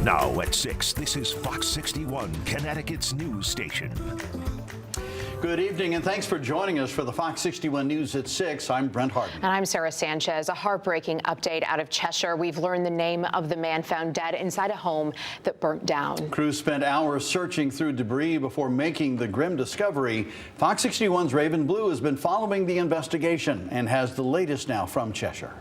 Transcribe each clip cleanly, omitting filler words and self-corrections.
Now at 6, this is Fox 61, Connecticut's news station. Good evening, and thanks for joining us for the Fox 61 News at 6. I'm Brent Harden. And I'm Sarah Sanchez. A heartbreaking update out of Cheshire. We've learned the name of the man found dead inside a home that burnt down. Crews spent hours searching through debris before making the grim discovery. Fox 61's Raven Blue has been following the investigation and has the latest now from Cheshire.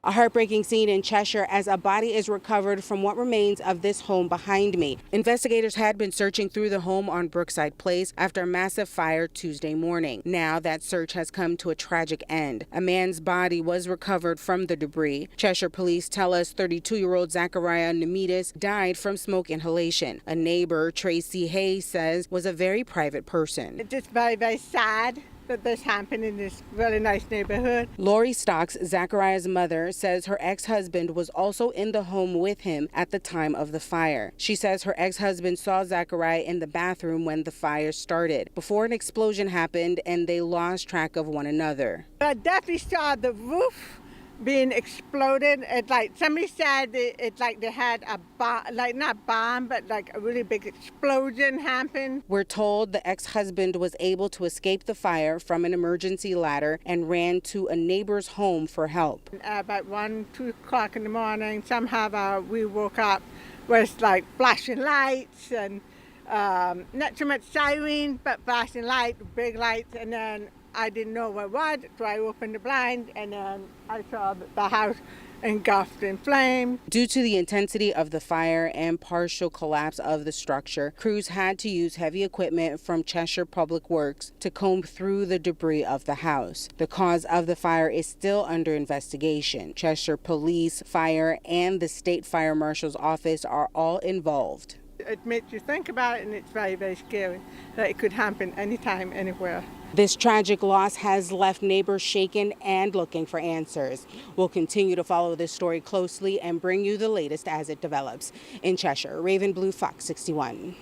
A heartbreaking scene in Cheshire as a body is recovered from what remains of this home behind me. Investigators had been searching through the home on Brookside Place after a massive fire Tuesday morning. Now that search has come to a tragic end. A man's body was recovered from the debris. Cheshire police tell us 32-year-old Zachariah Nemides died from smoke inhalation. A neighbor, Tracy Hayes, says was a very private person. It's just very, very sad that this happened in this really nice neighborhood. Lori Stocks, Zachariah's mother, says her ex-husband was also in the home with him at the time of the fire. She says her ex-husband saw Zachariah in the bathroom when the fire started, before an explosion happened and they lost track of one another. I definitely saw the roof being exploded. It's like somebody said it's like they had a bomb, like not bomb, but like a really big explosion happened. We're told the ex-husband was able to escape the fire from an emergency ladder and ran to a neighbor's home for help. About 1, 2 o'clock in the morning, somehow we woke up with like flashing lights and not so much sirens, but flashing lights, big lights, and then I didn't know what it was, so I opened the blind, and then I saw the house engulfed in flame. Due to the intensity of the fire and partial collapse of the structure, crews had to use heavy equipment from Cheshire Public Works to comb through the debris of the house. The cause of the fire is still under investigation. Cheshire Police, Fire, and the State Fire Marshal's office are all involved. It makes you think about it, and it's very, very scary that it could happen anytime, anywhere. This tragic loss has left neighbors shaken and looking for answers. We'll continue to follow this story closely and bring you the latest as it develops. In Cheshire, Raven Blue, Fox 61.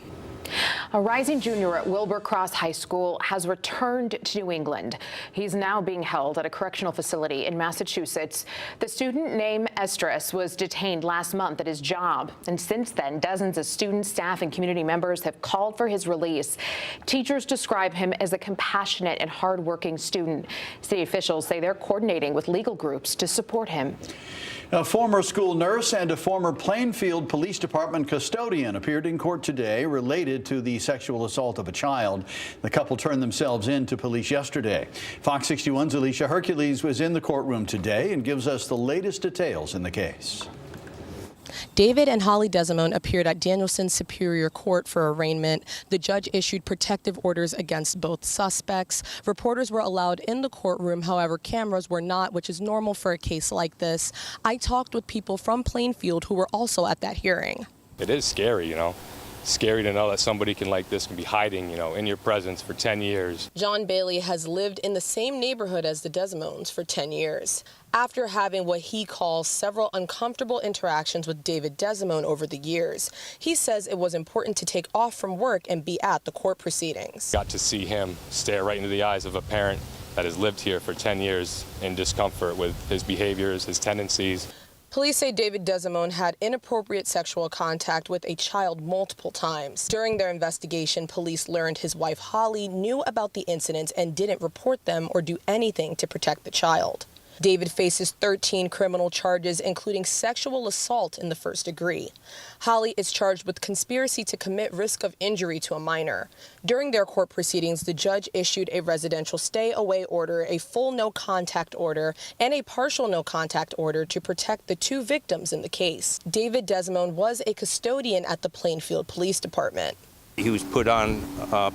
A rising junior at Wilbur Cross High School has returned to New England. He's now being held at a correctional facility in Massachusetts. The student named Estrus was detained last month at his job, and since then, dozens of students, staff, and community members have called for his release. Teachers describe him as a compassionate and hardworking student. City officials say they're coordinating with legal groups to support him. A former school nurse and a former Planefield Police Department custodian appeared in court today related to the sexual assault of a child. The couple turned themselves in to police yesterday. Fox 61's Alicia Hercules was in the courtroom today and gives us the latest details in the case. David and Holly Desmond appeared at Danielson Superior Court for arraignment. The judge issued protective orders against both suspects. Reporters were allowed in the courtroom, however, cameras were not, which is normal for a case like this. I talked with people from Planefield who were also at that hearing. It is scary, you know. Scary to know that somebody like this can be hiding, you know, in your presence for 10 years. John Bailey has lived in the same neighborhood as the Desmonds for 10 years. After having what he calls several uncomfortable interactions with David Desmond over the years, he says it was important to take off from work and be at the court proceedings. Got to see him stare right into the eyes of a parent that has lived here for 10 years in discomfort with his behaviors, his tendencies. Police say David Desmond had inappropriate sexual contact with a child multiple times. During their investigation, police learned his wife Holly knew about the incidents and didn't report them or do anything to protect the child. David faces 13 criminal charges, including sexual assault in the first degree. Holly is charged with conspiracy to commit risk of injury to a minor. During their court proceedings, the judge issued a residential stay-away order, a full no-contact order, and a partial no-contact order to protect the two victims in the case. David Desmond was a custodian at the Planefield Police Department. He was put on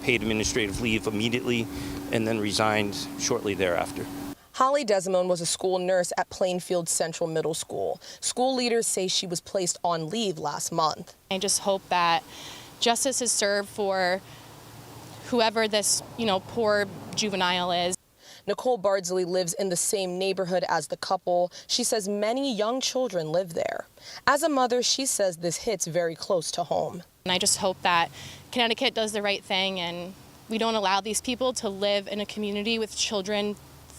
paid administrative leave immediately and then resigned shortly thereafter. Holly Desmond was a school nurse at Planefield Central Middle School. School leaders say she was placed on leave last month. I just hope that justice is served for whoever this, poor juvenile is. Nicole Bardsley lives in the same neighborhood as the couple. She says many young children live there. As a mother, she says this hits very close to home. And I just hope that Connecticut does the right thing and we don't allow these people to live in a community with children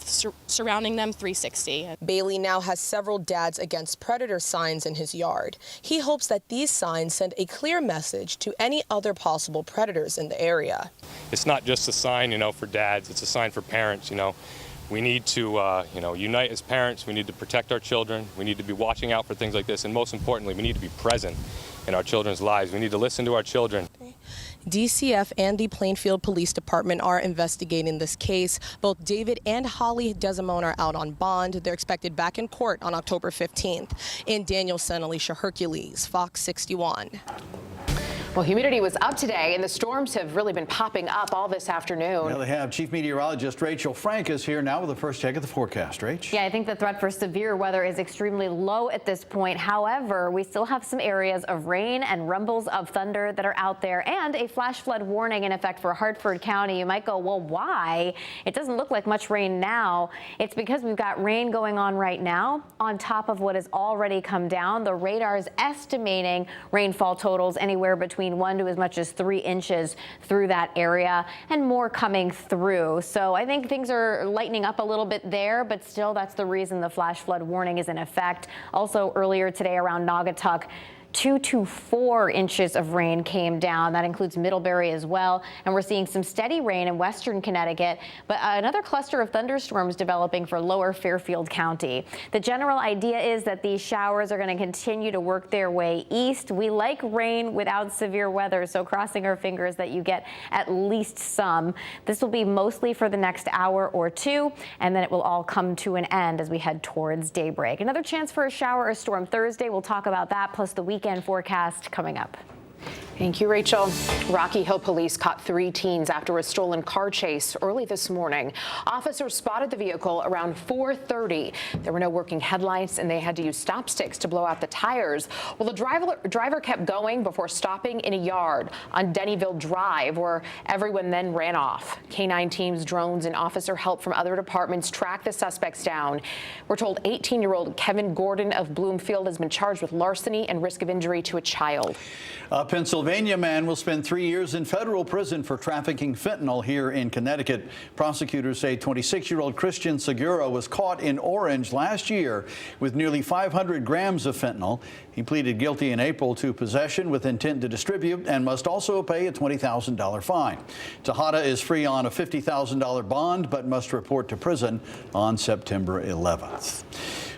surrounding them 360. Bailey now has several Dads Against Predators signs in his yard. He hopes that these signs send a clear message to any other possible predators in the area. It's not just a sign, for dads, it's a sign for parents, We need to, unite as parents. We need to protect our children. We need to be watching out for things like this. And most importantly, we need to be present in our children's lives. We need to listen to our children. DCF and the Planefield Police Department are investigating this case. Both David and Holly Desmond are out on bond. They're expected back in court on October 15th. In Danielson, Alicia Hercules, Fox 61. Well, humidity was up today, and the storms have really been popping up all this afternoon. Well, they have. Chief Meteorologist Rachel Frank is here now with the first check of the forecast. Rach? Yeah, I think the threat for severe weather is extremely low at this point. However, we still have some areas of rain and rumbles of thunder that are out there, and a flash flood warning in effect for Hartford County. You might go, well, why? It doesn't look like much rain now. It's because we've got rain going on right now on top of what has already come down. The radar is estimating rainfall totals anywhere between 1 to as much as 3 inches through that area, and more coming through. So I think things are lightening up a little bit there, but still that's the reason the flash flood warning is in effect. Also earlier today around Naugatuck, 2 to 4 inches of rain came down. That includes Middlebury as well. And we're seeing some steady rain in western Connecticut, but another cluster of thunderstorms developing for lower Fairfield County. The general idea is that these showers are going to continue to work their way east. We like rain without severe weather, so crossing our fingers that you get at least some. This will be mostly for the next hour or two, and then it will all come to an end as we head towards daybreak. Another chance for a shower or storm Thursday. We'll talk about that, plus the weekend forecast coming up. Thank you, Rachel. Rocky Hill police caught 3 teens after a stolen car chase early this morning. Officers spotted the vehicle around 4:30. There were no working headlights, and they had to use stop sticks to blow out the tires. Well, the driver kept going before stopping in a yard on Dennyville Drive, where everyone then ran off. K-9 teams, drones, and officer help from other departments tracked the suspects down. We're told 18-year-old Kevin Gordon of Bloomfield has been charged with larceny and risk of injury to a child. A Pennsylvania man will spend 3 years in federal prison for trafficking fentanyl here in Connecticut. Prosecutors say 26-year-old Christian Segura was caught in Orange last year with nearly 500 grams of fentanyl. He pleaded guilty in April to possession with intent to distribute and must also pay a $20,000 fine. Tejada is free on a $50,000 bond but must report to prison on September 11th.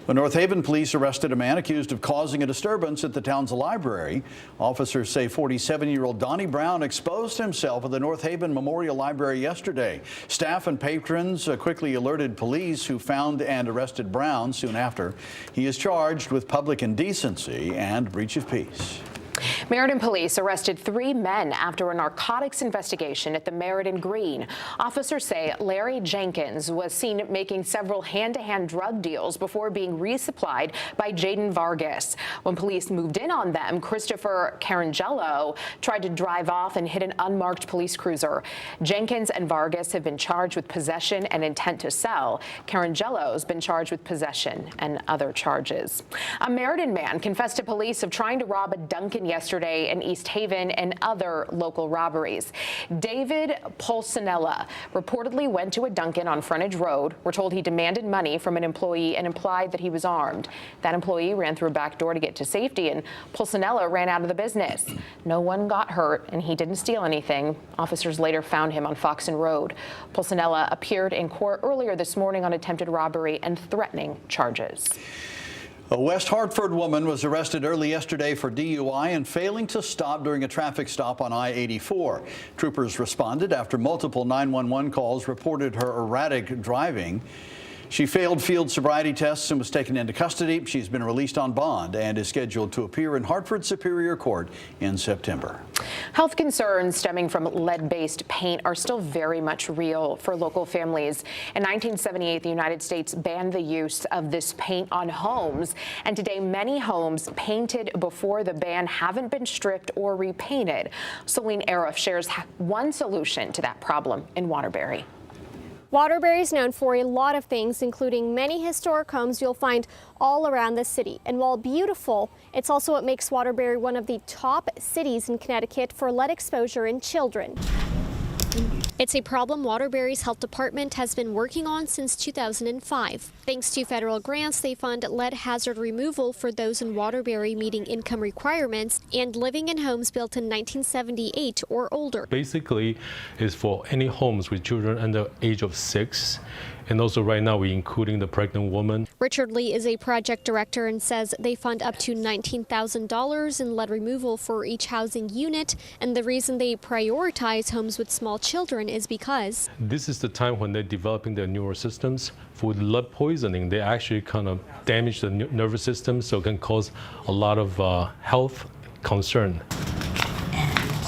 Well, North Haven police arrested a man accused of causing a disturbance at the town's library. Officers say 47-year-old Donnie Brown exposed himself at the North Haven Memorial Library yesterday. Staff and patrons quickly alerted police, who found and arrested Brown soon after. He is charged with public indecency and breach of peace. Meriden police arrested 3 men after a narcotics investigation at the Meriden Green. Officers say Larry Jenkins was seen making several hand-to-hand drug deals before being resupplied by Jaden Vargas. When police moved in on them, Christopher Carangello tried to drive off and hit an unmarked police cruiser. Jenkins and Vargas have been charged with possession and intent to sell. Carangello's been charged with possession and other charges. A Meriden man confessed to police of trying to rob a Dunkin' yesterday in East Haven and other local robberies. David Pulcinella reportedly went to a Dunkin' on Frontage Road. We're told he demanded money from an employee and implied that he was armed. That employee ran through a back door to get to safety, and Pulcinella ran out of the business. No one got hurt, and he didn't steal anything. Officers later found him on Foxen Road. Pulcinella appeared in court earlier this morning on attempted robbery and threatening charges. A West Hartford woman was arrested early yesterday for DUI and failing to stop during a traffic stop on I-84. Troopers responded after multiple 911 calls reported her erratic driving. She failed field sobriety tests and was taken into custody. She's been released on bond and is scheduled to appear in Hartford Superior Court in September. Health concerns stemming from lead-based paint are still very much real for local families. In 1978, the United States banned the use of this paint on homes, and today many homes painted before the ban haven't been stripped or repainted. Celine Arif shares one solution to that problem in Waterbury. Waterbury is known for a lot of things, including many historic homes you'll find all around the city. And while beautiful, it's also what makes Waterbury one of the top cities in Connecticut for lead exposure in children. It's a problem Waterbury's health department has been working on since 2005. Thanks to federal grants, they fund lead hazard removal for those in Waterbury meeting income requirements and living in homes built in 1978 or older. Basically, it's for any homes with children under age of 6. And also right now we're including the pregnant woman. Richard Lee is a project director and says they fund up to $19,000 in lead removal for each housing unit. And the reason they prioritize homes with small children is because this is the time when they're developing their neural systems. For lead poisoning, they actually kind of damage the nervous system, so it can cause a lot of health concern.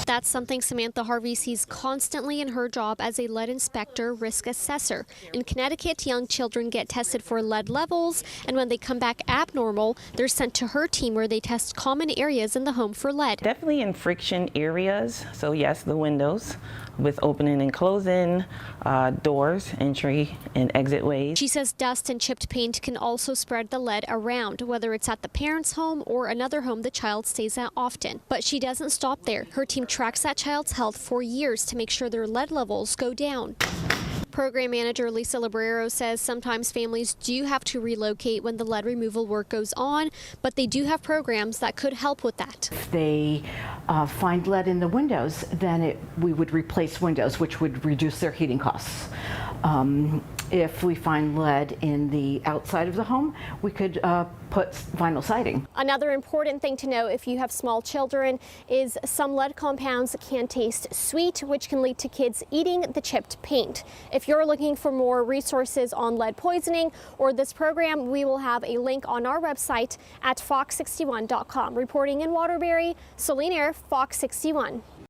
That's something Samantha Harvey sees constantly in her job as a lead inspector risk assessor. In Connecticut, young children get tested for lead levels, and when they come back abnormal, they're sent to her team where they test common areas in the home for lead. Definitely in friction areas. So yes, the windows with opening and closing, doors, entry and exit ways. She says dust and chipped paint can also spread the lead around, whether it's at the parent's home or another home the child stays at often. But she doesn't stop there. Her team tracks that child's health for years to make sure their lead levels go down. Program manager Lisa Librero says sometimes families do have to relocate when the lead removal work goes on, but they do have programs that could help with that. If they find lead in the windows, then we would replace windows, which would reduce their heating costs. If we find lead in the outside of the home, we could put vinyl siding. Another important thing to know if you have small children is some lead compounds can taste sweet, which can lead to kids eating the chipped paint. If you're looking for more resources on lead poisoning or this program, we will have a link on our website at fox61.com. Reporting in Waterbury, Celine Air, Fox 61.